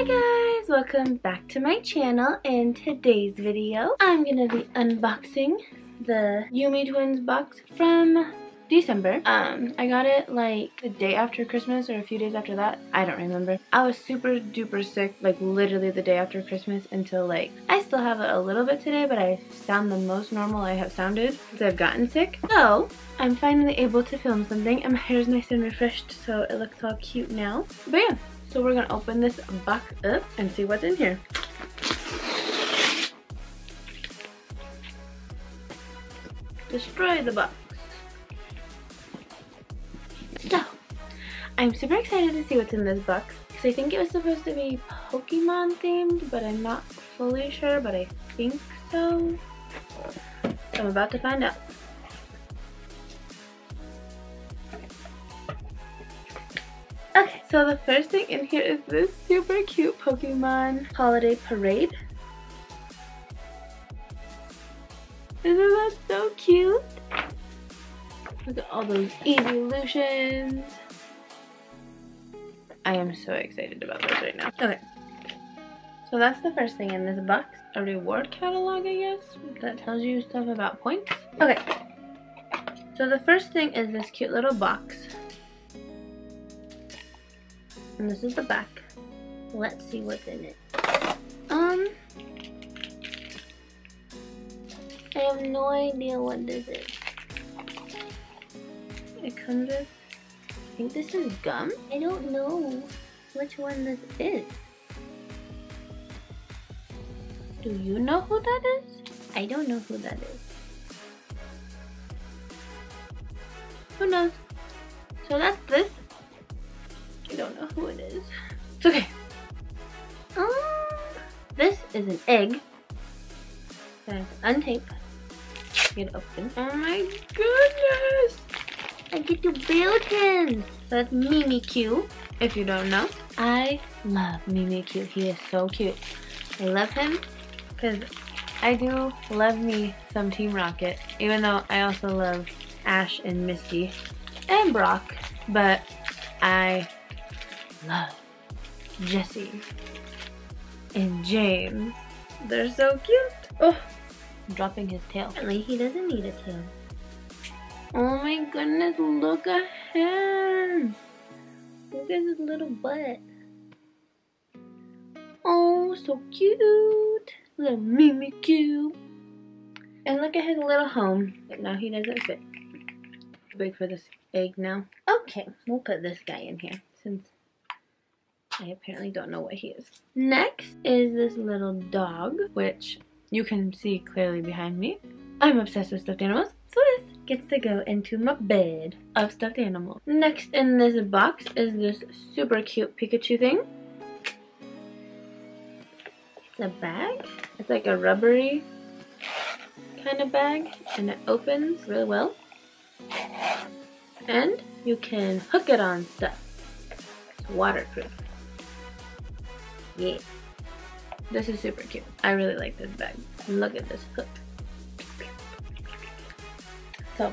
Hi guys, welcome back to my channel. In today's video, I'm gonna be unboxing the Yume Twins box from December. I got it like the day after Christmas or a few days after that. I don't remember. I was super duper sick, like literally the day after Christmas until like, I still have it a little bit today, but I sound the most normal I have sounded since I've gotten sick. So I'm finally able to film something and my hair is nice and refreshed, so it looks all cute now. But yeah, so we're gonna open this box up and see what's in here. Destroy the box. So, I'm super excited to see what's in this box because I think it was supposed to be Pokemon themed, but I'm not fully sure, but I think so. So I'm about to find out. Okay, so the first thing in here is this super cute Pokemon holiday parade. Isn't that so cute? Look at all those evolutions. I am so excited about this right now. Okay, so that's the first thing in this box. A reward catalog, I guess, that tells you stuff about points. Okay, so the first thing is this cute little box. And this is the back. Let's see what's in it. I have no idea what this is. It comes with, I think this is gum? I don't know which one this is. Do you know who that is? I don't know who that is. Who knows? So that's this. I don't know who it is. It's okay. This is an egg. And untape. Get it open. Oh my goodness! I get to build him! So that's Mimikyu, if you don't know. I love Mimikyu. He is so cute. I love him because I do love me some Team Rocket, even though I also love Ash and Misty and Brock, but I love Jessie and James. They're so cute. Oh, I'm dropping his tail. Apparently he doesn't need a tail. Oh my goodness, look at him. Look at his little butt. Oh, so cute. Little Mimikyu. And look at his little home. But now he doesn't fit. Big for this egg now. Okay, we'll put this guy in here since I apparently don't know what he is. Next is this little dog, which you can see clearly behind me. I'm obsessed with stuffed animals, so this gets to go into my bed of stuffed animals. Next in this box is this super cute Pikachu thing. It's a bag. It's like a rubbery kind of bag, and it opens really well. And you can hook it on stuff. It's waterproof. Yeah. This is super cute. I really like this bag. Look at this hook. So,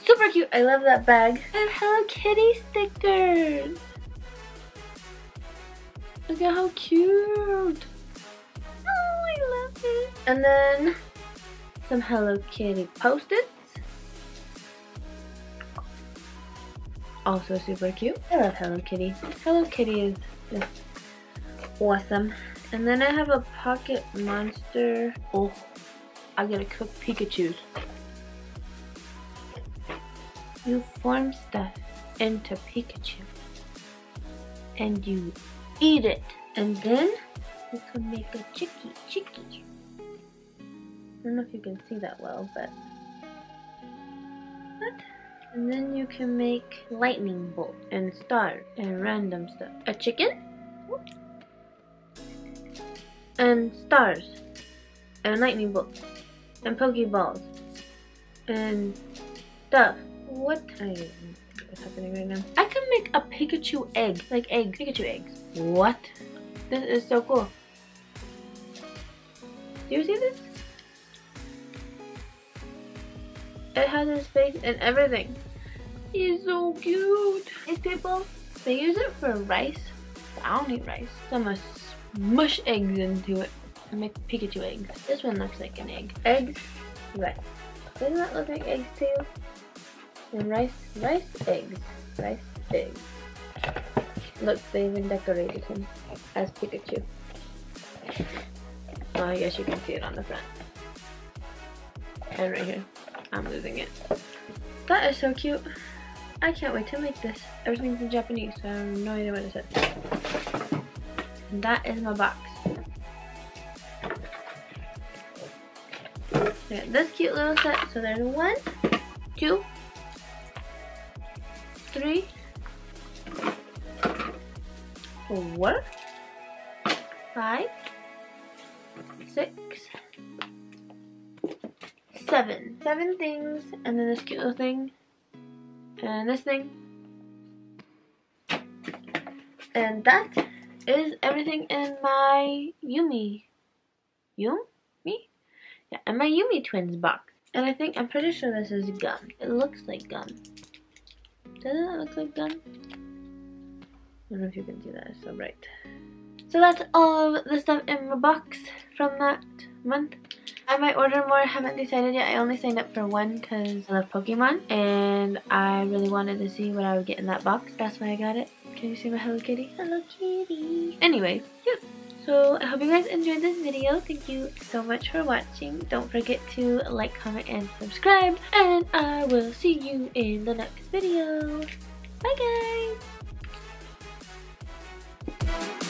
super cute. I love that bag. And Hello Kitty stickers. Look at how cute. Oh, I love it. And then some Hello Kitty post-its. Also super cute. I love Hello Kitty. Hello Kitty is just awesome. And then I have a pocket monster. Oh, I gotta cook Pikachus. You form stuff into Pikachu. And you eat it. And then you can make a chicky. I don't know if you can see that well, but what? And then you can make lightning bolt and stars and random stuff. A chicken? And stars. And lightning bolts. And Pokeballs. And stuff. What? I don't know what's happening right now. I can make a Pikachu egg. Like eggs. Pikachu eggs. What? This is so cool. Do you see this? It has his face and everything. He's so cute. These people, they use it for rice. I don't eat rice. So I'm gonna mush eggs into it and make Pikachu eggs. This one looks like an egg. Eggs, rice. Doesn't that look like eggs to you? And rice, eggs. Rice, eggs. Look, they even decorated him as Pikachu. Oh, I guess you can see it on the front. And right here. I'm losing it. That is so cute. I can't wait to make this. Everything's in Japanese, so I have no idea what it says. And that is my box. Yeah, this cute little set. So there's 1, 2, 3, 4, 5, 6, 7. 7 things, and then this cute little thing, and this thing. And that is everything in my Yume. Yume? Yeah, and my Yume Twins box. And I'm pretty sure this is gum. It looks like gum. Doesn't it look like gum? I don't know if you can see that, it's so bright. So that's all of the stuff in my box from that month. I might order more, I haven't decided yet. I only signed up for 1 because I love Pokemon. And I really wanted to see what I would get in that box. That's why I got it. Can you see my Hello Kitty? Hello Kitty! Anyway, yeah. So I hope you guys enjoyed this video. Thank you so much for watching. Don't forget to like, comment, and subscribe. And I will see you in the next video. Bye guys!